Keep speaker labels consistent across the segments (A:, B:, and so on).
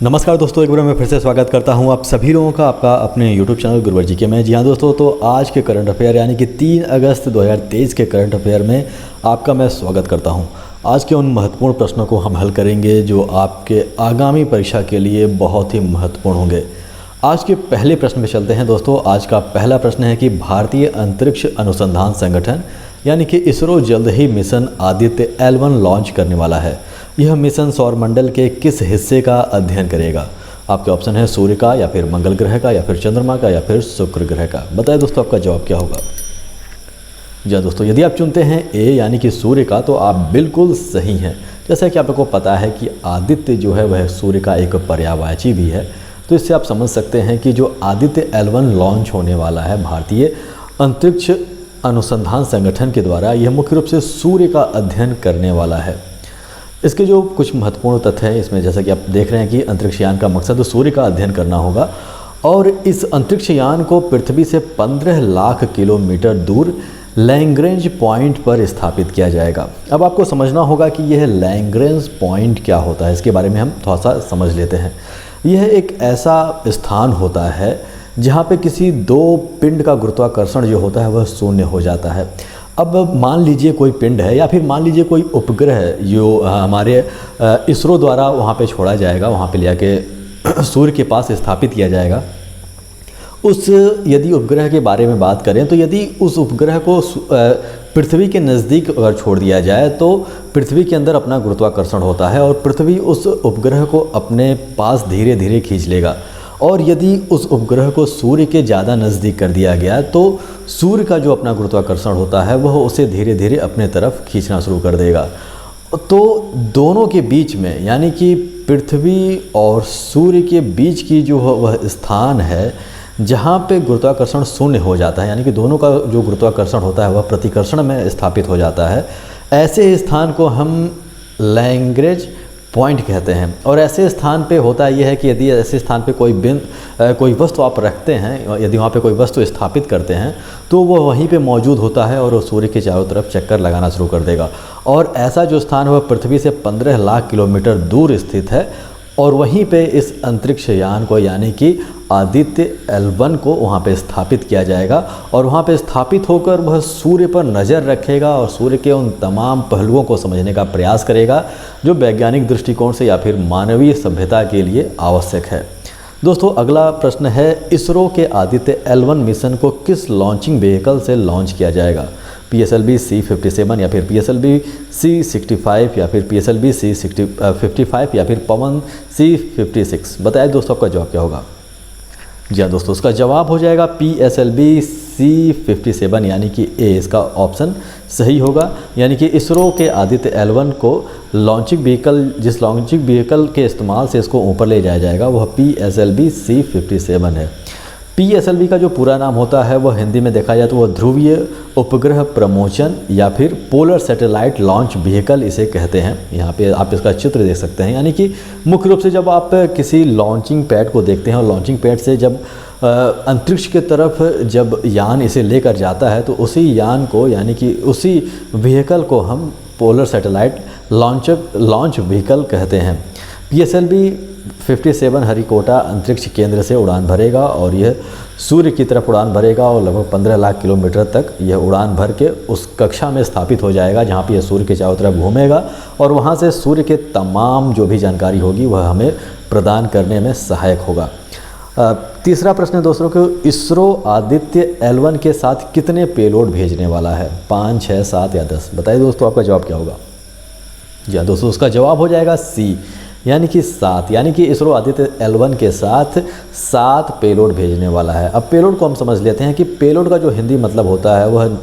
A: नमस्कार दोस्तों, एक बार मैं फिर से स्वागत करता हूं आप सभी लोगों का आपका अपने YouTube चैनल गुरुवर जी के में। जी हाँ दोस्तों, तो आज के करंट अफेयर यानी कि 3 अगस्त 2023 के करंट अफेयर में आपका मैं स्वागत करता हूं। आज के उन महत्वपूर्ण प्रश्नों को हम हल करेंगे जो आपके आगामी परीक्षा के लिए बहुत ही महत्वपूर्ण होंगे। आज के पहले प्रश्न में चलते हैं दोस्तों। आज का पहला प्रश्न है कि भारतीय अंतरिक्ष अनुसंधान संगठन यानी कि इसरो जल्द ही मिशन आदित्य L1 लॉन्च करने वाला है। यह मिशन सौरमंडल के किस हिस्से का अध्ययन करेगा? आपके ऑप्शन है सूर्य का, या फिर मंगल ग्रह का, या फिर चंद्रमा का, या फिर शुक्र ग्रह का। बताएं दोस्तों आपका जवाब क्या होगा। जी हाँ दोस्तों, यदि आप चुनते हैं ए यानी कि सूर्य का तो आप बिल्कुल सही हैं। जैसा कि आप लोग को पता है कि आदित्य जो है वह सूर्य का एक पर्यायवाची भी है, तो इससे आप समझ सकते हैं कि जो आदित्य L1 लॉन्च होने वाला है भारतीय अंतरिक्ष अनुसंधान संगठन के द्वारा, यह मुख्य रूप से सूर्य का अध्ययन करने वाला है। इसके जो कुछ महत्वपूर्ण तथ्य हैं इसमें, जैसा कि आप देख रहे हैं कि अंतरिक्ष यान का मकसद सूर्य का अध्ययन करना होगा और इस अंतरिक्ष यान को पृथ्वी से 15 लाख किलोमीटर दूर लैग्रेंज पॉइंट पर स्थापित किया जाएगा। अब आपको समझना होगा कि यह लैग्रेंज पॉइंट क्या होता है, इसके बारे में हम थोड़ा सा समझ लेते हैं। यह एक ऐसा स्थान होता है जहाँ पे किसी दो पिंड का गुरुत्वाकर्षण जो होता है वह शून्य हो जाता है। अब मान लीजिए कोई पिंड है या फिर मान लीजिए कोई उपग्रह जो हमारे इसरो द्वारा वहाँ पे छोड़ा जाएगा, वहाँ पे ले आके सूर्य के पास स्थापित किया जाएगा। यदि उपग्रह के बारे में बात करें तो यदि उस उपग्रह को पृथ्वी के नज़दीक अगर छोड़ दिया जाए तो पृथ्वी के अंदर अपना गुरुत्वाकर्षण होता है और पृथ्वी उस उपग्रह को अपने पास धीरे धीरे खींच लेगा। और यदि उस उपग्रह को सूर्य के ज़्यादा नज़दीक कर दिया गया तो सूर्य का जो अपना गुरुत्वाकर्षण होता है वह उसे धीरे धीरे अपने तरफ खींचना शुरू कर देगा। तो दोनों के बीच में यानी कि पृथ्वी और सूर्य के बीच की जो वह स्थान है जहाँ पे गुरुत्वाकर्षण शून्य हो जाता है, यानी कि दोनों का जो गुरुत्वाकर्षण होता है वह प्रतिकर्षण में स्थापित हो जाता है, ऐसे स्थान को हम लैग्रेंज पॉइंट कहते हैं। और ऐसे स्थान पे होता यह है कि यदि ऐसे स्थान पे कोई वस्तु आप रखते हैं, यदि वहाँ पे कोई वस्तु स्थापित करते हैं तो वो वहीं पे मौजूद होता है और वो सूर्य के चारों तरफ चक्कर लगाना शुरू कर देगा। और ऐसा जो स्थान है वह पृथ्वी से 15 लाख किलोमीटर दूर स्थित है और वहीं पे इस अंतरिक्ष यान को यानी कि आदित्य L1 को वहाँ पे स्थापित किया जाएगा और वहाँ पे स्थापित होकर वह सूर्य पर नज़र रखेगा और सूर्य के उन तमाम पहलुओं को समझने का प्रयास करेगा जो वैज्ञानिक दृष्टिकोण से या फिर मानवीय सभ्यता के लिए आवश्यक है। दोस्तों अगला प्रश्न है, इसरो के आदित्य L1 मिशन को किस लॉन्चिंग व्हीकल से लॉन्च किया जाएगा? PSLV C-57 या फिर PSLV C-65 या फिर PSLV C-55 या फिर पवन C-56। बताएं दोस्तों आपका जवाब क्या होगा। जी हाँ दोस्तों, उसका जवाब हो जाएगा PSLV C-57 यानी कि ए, इसका ऑप्शन सही होगा। यानी कि इसरो के आदित्य L1 को लॉन्चिंग व्हीकल, जिस लॉन्चिंग व्हीकल के इस्तेमाल से इसको ऊपर ले जाया जाएगा वह PSLV C-57 है। PSLV का जो पूरा नाम होता है वह हिंदी में देखा जाए तो वह ध्रुवीय उपग्रह प्रमोचन या फिर पोलर सैटेलाइट लॉन्च व्हीकल इसे कहते हैं। यहाँ पे आप इसका चित्र देख सकते हैं। यानी कि मुख्य रूप से जब आप किसी लॉन्चिंग पैड को देखते हैं और लॉन्चिंग पैड से जब अंतरिक्ष की तरफ जब यान इसे लेकर जाता है तो उसी यान को यानी कि उसी व्हीकल को हम पोलर सैटेलाइट लॉन्च व्हीकल कहते हैं। PSLV 57 हरिकोटा अंतरिक्ष केंद्र से उड़ान भरेगा और यह सूर्य की तरफ उड़ान भरेगा और लगभग 15 लाख किलोमीटर तक यह उड़ान भर के उस कक्षा में स्थापित हो जाएगा जहाँ पे यह सूर्य के चारों तरफ घूमेगा और वहाँ से सूर्य के तमाम जो भी जानकारी होगी वह हमें प्रदान करने में सहायक होगा। तीसरा प्रश्न है दोस्तों कि इसरो आदित्य L1 के साथ कितने पेलोड भेजने वाला है? 5, 6, 7 या 10? बताइए दोस्तों आपका जवाब क्या होगा। जी हाँ दोस्तों, उसका जवाब हो जाएगा C यानी कि 7। यानी कि इसरो आदित्य L1 के साथ 7 पेलोड भेजने वाला है। अब पेलोड को हम समझ लेते हैं कि पेलोड का जो हिंदी मतलब होता है वह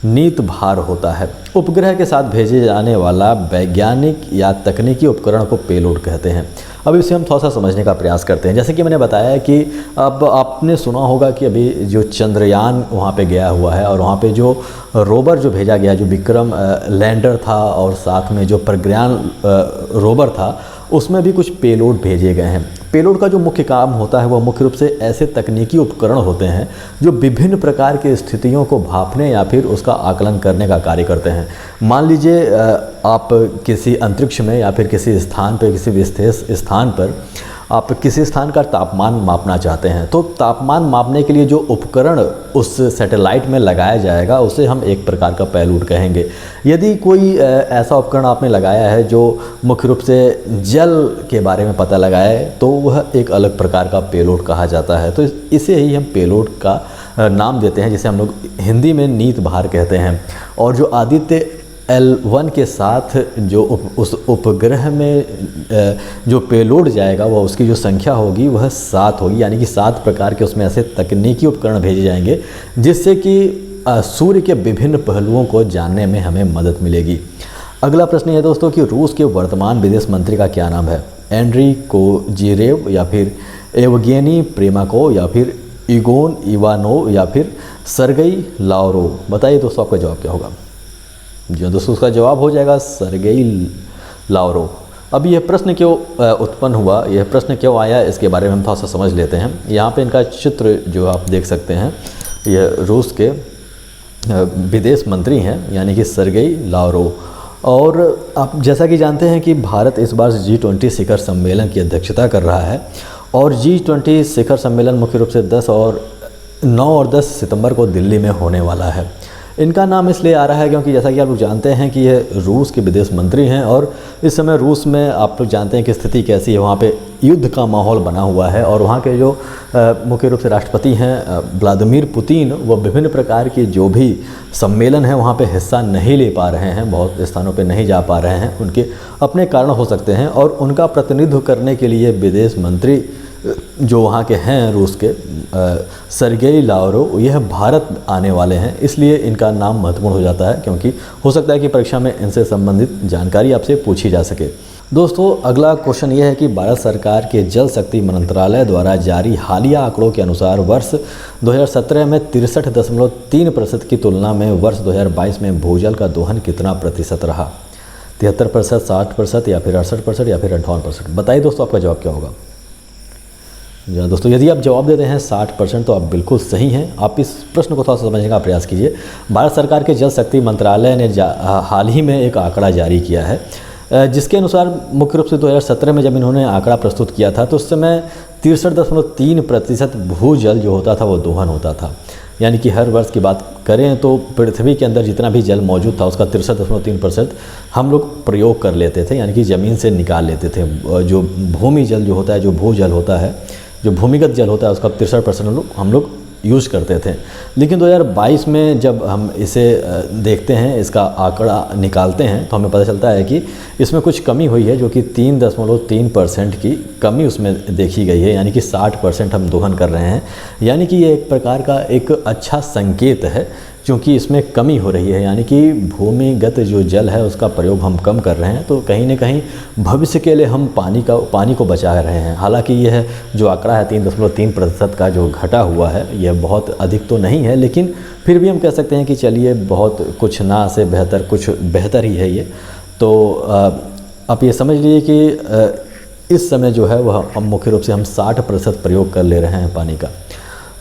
A: नीत भार होता है। उपग्रह के साथ भेजे जाने वाला वैज्ञानिक या तकनीकी उपकरण को पेलोड कहते हैं। अब इसे हम थोड़ा सा समझने का प्रयास करते हैं। जैसे कि मैंने बताया कि अब आपने सुना होगा कि अभी जो चंद्रयान वहाँ पे गया हुआ है और वहाँ पे जो रोवर जो भेजा गया, जो विक्रम लैंडर था और साथ में जो प्रज्ञान रोवर था, उसमें भी कुछ पेलोड भेजे गए हैं। पेलोड का जो मुख्य काम होता है वह मुख्य रूप से ऐसे तकनीकी उपकरण होते हैं जो विभिन्न प्रकार की स्थितियों को भांपने या फिर उसका आकलन करने का कार्य करते हैं। मान लीजिए आप किसी अंतरिक्ष में या फिर किसी स्थान पर, किसी विशेष स्थान पर आप किसी स्थान का तापमान मापना चाहते हैं तो तापमान मापने के लिए जो उपकरण उस सैटेलाइट में लगाया जाएगा उसे हम एक प्रकार का पेलोड कहेंगे। यदि कोई ऐसा उपकरण आपने लगाया है जो मुख्य रूप से जल के बारे में पता लगाए तो वह एक अलग प्रकार का पेलोड कहा जाता है। तो इसे ही हम पेलोड का नाम देते हैं, जिसे हम लोग हिंदी में नीत भार कहते हैं। और जो आदित्य L1 के साथ जो उस उपग्रह में जो पेलोड जाएगा वह उसकी जो संख्या होगी वह 7 होगी, यानी कि 7 प्रकार के उसमें ऐसे तकनीकी उपकरण भेजे जाएंगे जिससे कि सूर्य के विभिन्न पहलुओं को जानने में हमें मदद मिलेगी। अगला प्रश्न है दोस्तों कि रूस के वर्तमान विदेश मंत्री का क्या नाम है? एंड्री कोजीरेव या फिर एवगेनी प्रेमाको या फिर इगोन इवानोव या फिर सर्गेई लावरोव? बताइए दोस्तों आपका जवाब क्या होगा? जी दोस्तों, उसका जवाब हो जाएगा सर्गेई लावरोव। अब यह प्रश्न क्यों उत्पन्न हुआ, यह प्रश्न क्यों आया, इसके बारे में हम थोड़ा सा समझ लेते हैं। यहाँ पे इनका चित्र जो आप देख सकते हैं, यह रूस के विदेश मंत्री हैं यानी कि सर्गेई लावरोव। और आप जैसा कि जानते हैं कि भारत इस बार G20 शिखर सम्मेलन की अध्यक्षता कर रहा है और G20 शिखर सम्मेलन मुख्य रूप से 9 और 10 सितंबर को दिल्ली में होने वाला है। इनका नाम इसलिए आ रहा है क्योंकि जैसा कि आप लोग जानते हैं कि ये रूस के विदेश मंत्री हैं और इस समय रूस में आप लोग जानते हैं कि स्थिति कैसी है, वहाँ पे युद्ध का माहौल बना हुआ है और वहाँ के जो मुख्य रूप से राष्ट्रपति हैं व्लादिमीर पुतिन, वो विभिन्न प्रकार की जो भी सम्मेलन है वहाँ पे हिस्सा नहीं ले पा रहे हैं, बहुत स्थानों पे नहीं जा पा रहे हैं। उनके अपने कारण हो सकते हैं और उनका प्रतिनिधित्व करने के लिए विदेश मंत्री जो वहाँ के हैं रूस के सर्गेई लावरोव, यह भारत आने वाले हैं, इसलिए इनका नाम महत्वपूर्ण हो जाता है क्योंकि हो सकता है कि परीक्षा में इनसे संबंधित जानकारी आपसे पूछी जा सके। दोस्तों अगला क्वेश्चन यह है कि भारत सरकार के जल शक्ति मंत्रालय द्वारा जारी हालिया आंकड़ों के अनुसार वर्ष 2017 में 63.3% की तुलना में वर्ष 2022 में भूजल का दोहन कितना प्रतिशत रहा? 73%, 60% या फिर 68% या फिर 58%? बताइए दोस्तों आपका जवाब क्या होगा? जी दोस्तों, यदि आप जवाब देते हैं 60% तो आप बिल्कुल सही हैं। आप इस प्रश्न को थोड़ा सा समझने का प्रयास कीजिए। भारत सरकार के जल शक्ति मंत्रालय ने हाल ही में एक आंकड़ा जारी किया है जिसके अनुसार मुख्य रूप से 2017 में जब इन्होंने आंकड़ा प्रस्तुत किया था तो उस समय 63.3% भूजल जो होता था वो दोहन होता था। यानी कि हर वर्ष की बात करें तो पृथ्वी के अंदर जितना भी जल मौजूद था उसका 63.3% हम लोग प्रयोग कर लेते थे, यानी कि ज़मीन से निकाल लेते थे। जो भूमि जल जो होता है, जो भूजल होता है, जो भूमिगत जल होता है उसका 63% हम लोग यूज़ करते थे। लेकिन 2022 में जब हम इसे देखते हैं, इसका आंकड़ा निकालते हैं तो हमें पता चलता है कि इसमें कुछ कमी हुई है, जो कि 3.3% की कमी उसमें देखी गई है, यानी कि 60% हम दोहन कर रहे हैं। यानी कि ये एक प्रकार का एक अच्छा संकेत है क्योंकि इसमें कमी हो रही है, यानी कि भूमिगत जो जल है उसका प्रयोग हम कम कर रहे हैं। तो कहीं ना कहीं भविष्य के लिए हम पानी को बचा रहे हैं। हालांकि यह जो आंकड़ा है 3.3% का जो घटा हुआ है यह बहुत अधिक तो नहीं है, लेकिन फिर भी हम कह सकते हैं कि चलिए बहुत कुछ ना से बेहतर कुछ बेहतर ही है ये। तो आप ये समझ लीजिए कि इस समय जो है वह हम मुख्य रूप से हम 60% प्रयोग कर ले रहे हैं पानी का।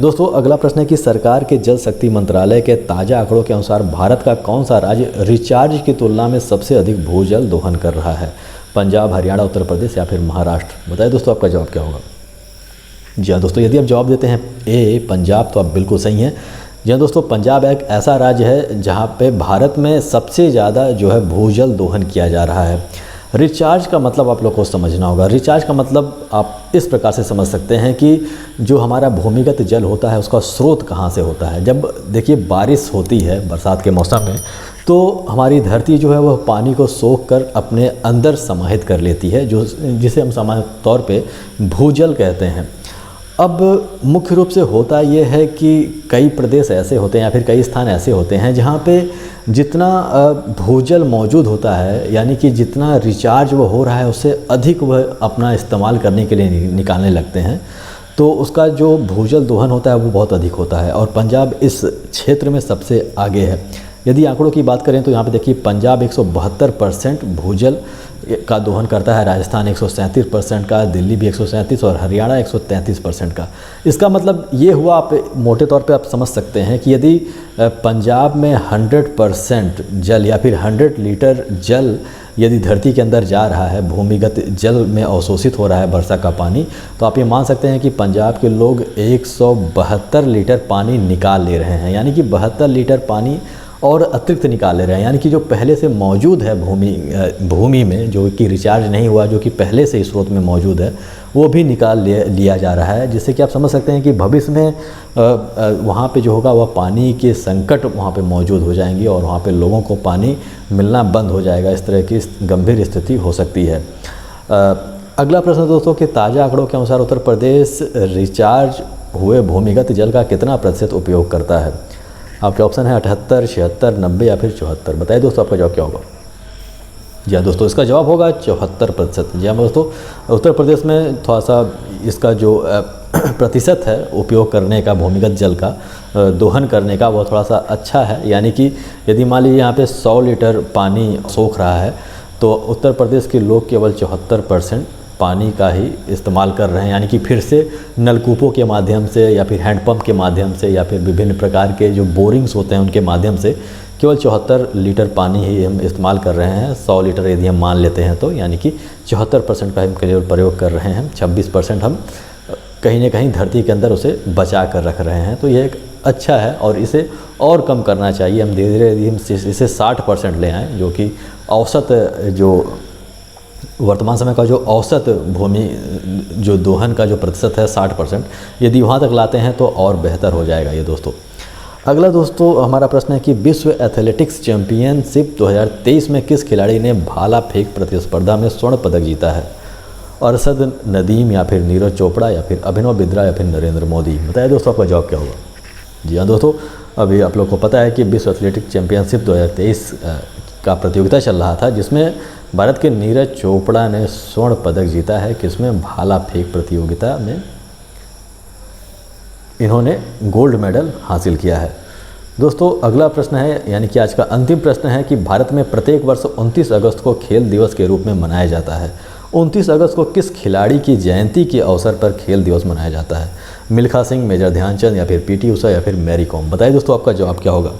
A: दोस्तों अगला प्रश्न है कि सरकार के जल शक्ति मंत्रालय के ताज़ा आंकड़ों के अनुसार भारत का कौन सा राज्य रिचार्ज की तुलना में सबसे अधिक भूजल दोहन कर रहा है? पंजाब, हरियाणा, उत्तर प्रदेश या फिर महाराष्ट्र? बताइए दोस्तों आपका जवाब क्या होगा? जी हाँ दोस्तों, यदि आप जवाब देते हैं ए पंजाब तो आप बिल्कुल सही हैं। जी हाँ दोस्तों, पंजाब एक ऐसा राज्य है जहाँ पे भारत में सबसे ज़्यादा जो है भूजल दोहन किया जा रहा है। रिचार्ज का मतलब आप लोग को समझना होगा। रिचार्ज का मतलब आप इस प्रकार से समझ सकते हैं कि जो हमारा भूमिगत जल होता है उसका स्रोत कहाँ से होता है। जब देखिए बारिश होती है बरसात के मौसम में तो हमारी धरती जो है वह पानी को सोख कर अपने अंदर समाहित कर लेती है, जिसे हम सामान्य तौर पे भूजल कहते हैं। अब मुख्य रूप से होता ये है कि कई प्रदेश ऐसे होते हैं या फिर कई स्थान ऐसे होते हैं जहाँ पे जितना भूजल मौजूद होता है, यानी कि जितना रिचार्ज वो हो रहा है उससे अधिक वह अपना इस्तेमाल करने के लिए निकालने लगते हैं, तो उसका जो भूजल दोहन होता है वो बहुत अधिक होता है। और पंजाब इस क्षेत्र में सबसे आगे है। यदि आंकड़ों की बात करें तो यहाँ पे देखिए पंजाब 172% भूजल का दोहन करता है, राजस्थान 137% का, दिल्ली भी 137 और हरियाणा 133% का। इसका मतलब ये हुआ, आप मोटे तौर पे आप समझ सकते हैं कि यदि पंजाब में 100% जल या फिर 100 लीटर जल यदि धरती के अंदर जा रहा है, भूमिगत जल में अवशोषित हो रहा है वर्षा का पानी, तो आप ये मान सकते हैं कि पंजाब के लोग 172 लीटर पानी निकाल ले रहे हैं, यानी कि 72 लीटर पानी और अतिरिक्त निकाल ले रहे हैं। यानी कि जो पहले से मौजूद है भूमि में, जो कि रिचार्ज नहीं हुआ, जो कि पहले से स्रोत में मौजूद है, वो भी निकाल लिया जा रहा है, जिससे कि आप समझ सकते हैं कि भविष्य में वहाँ पे जो होगा वह पानी के संकट वहाँ पे मौजूद हो जाएंगी और वहाँ पे लोगों को पानी मिलना बंद हो जाएगा। इस तरह की गंभीर स्थिति हो सकती है। अगला प्रश्न दोस्तों कि ताज़ा आंकड़ों के अनुसार उत्तर प्रदेश रिचार्ज हुए भूमिगत जल का कितना प्रतिशत उपयोग करता है? आपके ऑप्शन है 78, 76, 90 या फिर 74। बताइए दोस्तों आपका जवाब क्या होगा? जी हाँ दोस्तों, इसका जवाब होगा 74%। जी हाँ दोस्तों, उत्तर प्रदेश में थोड़ा सा इसका जो प्रतिशत है उपयोग करने का, भूमिगत जल का दोहन करने का, वो थोड़ा सा अच्छा है। यानी कि यदि मान लीजिए यहाँ पे 100 लीटर पानी सोख रहा है, तो उत्तर प्रदेश के लोग केवल 74% पानी का ही इस्तेमाल कर रहे हैं। यानी कि फिर से नलकूपों के माध्यम से या फिर हैंडपम्प के माध्यम से या फिर विभिन्न प्रकार के जो बोरिंग्स होते हैं उनके माध्यम से केवल 74 लीटर पानी ही हम इस्तेमाल कर रहे हैं। 100 लीटर यदि हम मान लेते हैं तो यानी कि 74% का हम केवल प्रयोग कर रहे हैं, 26% हम कहीं ना कहीं धरती के अंदर उसे बचा कर रख रहे हैं। तो ये एक अच्छा है और इसे और कम करना चाहिए। हम धीरे धीरे यदि हम इसे 60% ले आएँ, जो कि औसत जो वर्तमान समय का जो औसत भूमि जो दोहन का जो प्रतिशत है 60%, यदि वहाँ तक लाते हैं तो और बेहतर हो जाएगा ये दोस्तों। अगला दोस्तों हमारा प्रश्न है कि विश्व एथलेटिक्स चैंपियनशिप 2023 में किस खिलाड़ी ने भाला फेंक प्रतिस्पर्धा में स्वर्ण पदक जीता है? अरशद नदीम या फिर नीरज चोपड़ा या फिर अभिनव बिंद्रा या फिर नरेंद्र मोदी? बताइए दोस्तों आपका जवाब क्या होगा? जी हाँ दोस्तों, अभी आप लोग को पता है कि विश्व एथलेटिक्स चैंपियनशिप 2023 का प्रतियोगिता चल रहा था, जिसमें भारत के नीरज चोपड़ा ने स्वर्ण पदक जीता है। किसमें? भाला फेंक प्रतियोगिता में इन्होंने गोल्ड मेडल हासिल किया है। दोस्तों अगला प्रश्न है, यानी कि आज का अंतिम प्रश्न है कि भारत में प्रत्येक वर्ष 29 अगस्त को खेल दिवस के रूप में मनाया जाता है। 29 अगस्त को किस खिलाड़ी की जयंती के अवसर पर खेल दिवस मनाया जाता है? मिल्खा सिंह, मेजर ध्यानचंद या फिर पीटी उषा या फिर मैरी कॉम? बताइए दोस्तों आपका जवाब क्या होगा?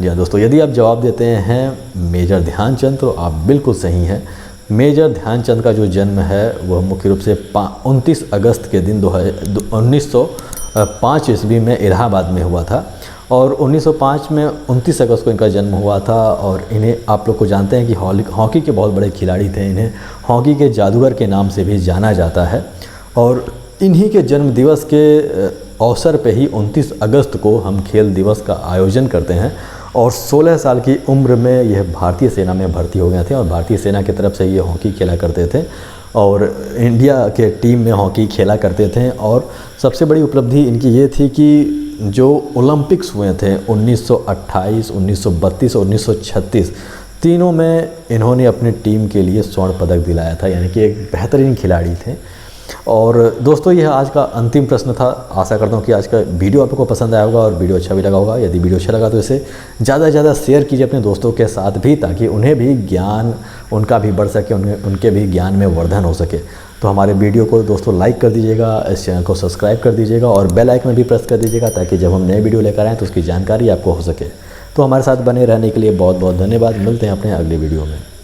A: जी हाँ दोस्तों, यदि आप जवाब देते हैं मेजर ध्यानचंद तो आप बिल्कुल सही हैं। मेजर ध्यानचंद का जो जन्म है वह मुख्य रूप से 29 अगस्त के दिन 1905 ईस्वी में इलाहाबाद में हुआ था और 1905 में 29 अगस्त को इनका जन्म हुआ था। और इन्हें आप लोग को जानते हैं कि हॉकी के बहुत बड़े खिलाड़ी थे। इन्हें हॉकी के जादूगर के नाम से भी जाना जाता है और इन्हीं के जन्म दिवस के अवसर पे ही 29 अगस्त को हम खेल दिवस का आयोजन करते हैं। और 16 साल की उम्र में यह भारतीय सेना में भर्ती हो गए थे और भारतीय सेना की तरफ से ये हॉकी खेला करते थे और इंडिया के टीम में हॉकी खेला करते थे। और सबसे बड़ी उपलब्धि इनकी ये थी कि जो ओलंपिक्स हुए थे 1928, 1932 और 1936, तीनों में इन्होंने अपनी टीम के लिए स्वर्ण पदक दिलाया था। यानी कि एक बेहतरीन खिलाड़ी थे। और दोस्तों यह आज का अंतिम प्रश्न था। आशा करता हूँ कि आज का वीडियो आपको पसंद आया होगा और वीडियो अच्छा भी लगा होगा। यदि वीडियो अच्छा लगा तो इसे ज़्यादा से ज़्यादा शेयर कीजिए अपने दोस्तों के साथ भी, ताकि उन्हें भी ज्ञान उनका भी बढ़ सके, उनके भी ज्ञान में वर्धन हो सके। तो हमारे वीडियो को दोस्तों लाइक कर दीजिएगा, इस चैनल को सब्सक्राइब कर दीजिएगा और बेल आइकन भी प्रेस कर दीजिएगा, ताकि जब हम नए वीडियो लेकर आएँ तो उसकी जानकारी आपको हो सके। तो हमारे साथ बने रहने के लिए बहुत बहुत धन्यवाद। मिलते हैं अपने अगले वीडियो में।